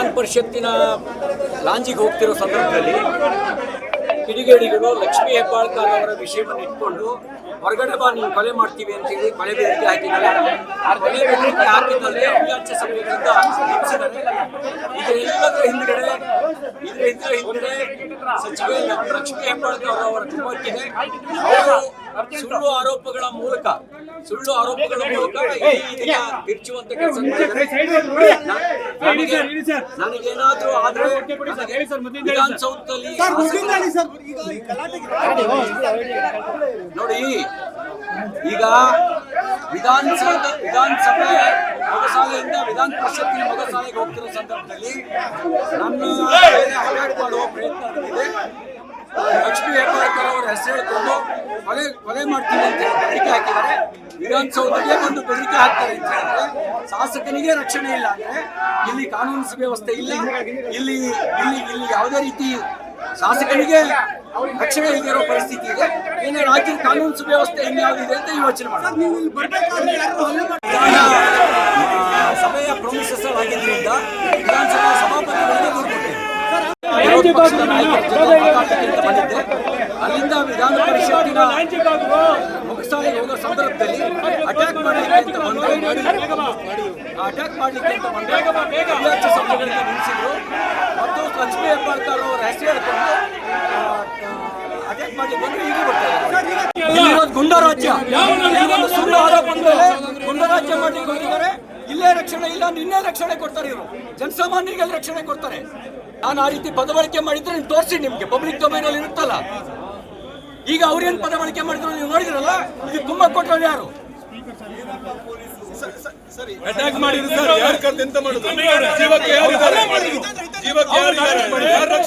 ವಿಧಾನ ಪರಿಷತ್ತಿನ ಲಾಂಜಿಗೆ ಹೋಗ್ತಿರೋ ಸಂದರ್ಭದಲ್ಲಿ ಕಿಡಿಗೇಡಿಗಳು ಲಕ್ಷ್ಮೀ ಹೆಬ್ಬಾಳ್ಕರ್ ಅವರ ವಿಷಯವನ್ನು ಇಟ್ಕೊಂಡು ಹೊರಗಡೆ ಬಾ ನೀವು ಕೊಲೆ ಮಾಡ್ತೀವಿ ಅಂತೇಳಿ ಕೊಲೆ ಬೆದರಿಕೆ ಹಾಕಿದ್ದಾರೆ. ಆ ಕೊಲೆ ಬೆದರಿಕೆ ಹಾಕಿದಲ್ಲಿ ಅಭಿಯಾಚ ಸಭೆಗಳಿಂದ ನಿಲ್ಲಿಸಿದ್ದಾರೆ. ಇದೆಲ್ಲದರ ಹಿಂದ್ಗಡೆ ಸಚಿವೆ ಲಕ್ಷ್ಮೀ ಹೆಬ್ಬಾಳ್ಕರ್ ಅವರ ಕುಟುಂಬಕ್ಕಿದೆ. ಅವರು ಸುಳ್ಳು ಆರೋಪಗಳ ಮೂಲಕ ತಿರುಚುವಂತ ಕೆಲಸ ಮಾಡಿದ್ದಾರೆ. ನನಗೇನಾದ್ರೂ ಆದ್ರೆ ವಿಧಾನಸೌಧದಲ್ಲಿ ನೋಡಿ, ಈಗ ವಿಧಾನಸಭೆ ಮೊಗಸಾಲೆಯಿಂದ ವಿಧಾನ ಪರಿಷತ್ತಿನ ಮೊಗಸಾಲೆಗೆ ಹೋಗ್ತಿರೋ ಸಂದರ್ಭದಲ್ಲಿ ನನ್ನ ಅಟ್ಯಾಕ್ ಮಾಡುವ ಪ್ರಯತ್ನ ನಡೆದಿದೆ. ಲಕ್ಷ್ಮೀ ಹೆಬ್ಬಾಳ್ಕರ್ ಅವರ ಹೆಸರು ಹೇಳ್ಕೊಂಡು ಕೊಲೆ ಮಾಡ್ತೀವಿ ಅಂತ ಬೆದರಿಕೆ ಹಾಕಿದ್ದಾರೆ. ವಿಧಾನಸೌಧಕ್ಕೆ ಒಂದು ಬೆದರಿಕೆ ಹಾಕ್ತಾರೆ ಅಂತ ಹೇಳಿದ್ರೆ ಶಾಸಕನಿಗೆ ರಕ್ಷಣೆ ಇಲ್ಲ ಅಂದ್ರೆ ಇಲ್ಲಿ ಕಾನೂನು ಸುವ್ಯವಸ್ಥೆ ಇಲ್ಲ, ಇಲ್ಲಿ ಯಾವುದೇ ರೀತಿ ಶಾಸಕನಿಗೆ ರಕ್ಷಣೆ ಇಲ್ಲಿರೋ ಪರಿಸ್ಥಿತಿ ಇದೆ. ಇನ್ನು ರಾಜ್ಯದ ಕಾನೂನು ಸುವ್ಯವಸ್ಥೆ ಇನ್ಯಾವುದಿದೆ ಅಂತ ಯೋಚನೆ ಮಾಡ್ತಾರೆ. ಸಭೆಯ ಪ್ರಮುಖ ಸ್ಥಳಾಗಿದ್ದರಿಂದ ವಿಧಾನಸಭಾ ಸಭಾಪತಿಗಳಿಗೆ ದೂರು ಕೊಟ್ಟಿದೆ. ಬಂದಿದ್ದೆ, ಅಲ್ಲಿಂದ ವಿಧಾನ ಪರಿಷತ್ತಿನ ಮುಗಸಾಲೆಗೆ ಹೋಗೋ ಸಂದರ್ಭದಲ್ಲಿ ಅಟ್ಯಾಕ್ ಮಾಡಲಿಕ್ಕೆ ಅಂತ ಅಭಿಯಾಚ ಸಭೆಗಳಿಂದ ನಿಲ್ಲಿಸಿದ್ರು ಮತ್ತು ಲಕ್ಷ್ಮೀ ಹೆಬ್ಬಾಳ್ಕರ್ ಅವರ ಹೆಸರು ಹೇಳ್ಕೊಂಡು ಅಟ್ಯಾಕ್ ಮಾಡಲಿಕ್ಕೆ ಬಂದು ಹೀಗೆ ಬರ್ತಾರೆ. ಗುಂಡಾ ರಾಜ್ಯ, ಸುಳ್ಳು ಆರೋಪದ ಮೇಲೆ ಗುಂಡಾ ರಾಜ್ಯ ಮಾಡಲಿಕ್ಕೆ ಹೋಗಿದ್ದಾರೆ. ಇಲ್ಲೇ ರಕ್ಷಣೆ ಇಲ್ಲ, ನಿನ್ನೆ ರಕ್ಷಣೆ ಕೊಡ್ತಾರೆ. ಇವರು ಜನಸಾಮಾನ್ಯರಿಗೆ ರಕ್ಷಣೆ ಕೊಡ್ತಾರೆ. ನಾನು ಆ ರೀತಿ ಪದಬಳಕೆ ಮಾಡಿದ್ರೆ ನೀವು ತೋರಿಸಿ, ನಿಮ್ಗೆ ಪಬ್ಲಿಕ್ ಡೊಮೈನ್ ಅಲ್ಲಿ ಇರುತ್ತಲ್ಲ. ಈಗ ಅವ್ರೇನ್ ಪದಬಳಕೆ ಮಾಡಿದ್ರು ನೀವು ನೋಡಿದ್ರಲ್ಲ. ಇದು ತುಂಬಾ ಕೊಟ್ಟರು ಯಾರು ಅಟ್ಯಾಕ್ ಮಾಡಿದ್ರು ಸರ್, ಯಾರು ಕರೆದು ಎಂತ ಮಾಡುದು? ಜೀವಕ್ಕೆ ಯಾರು ರಕ್ಷಣೆ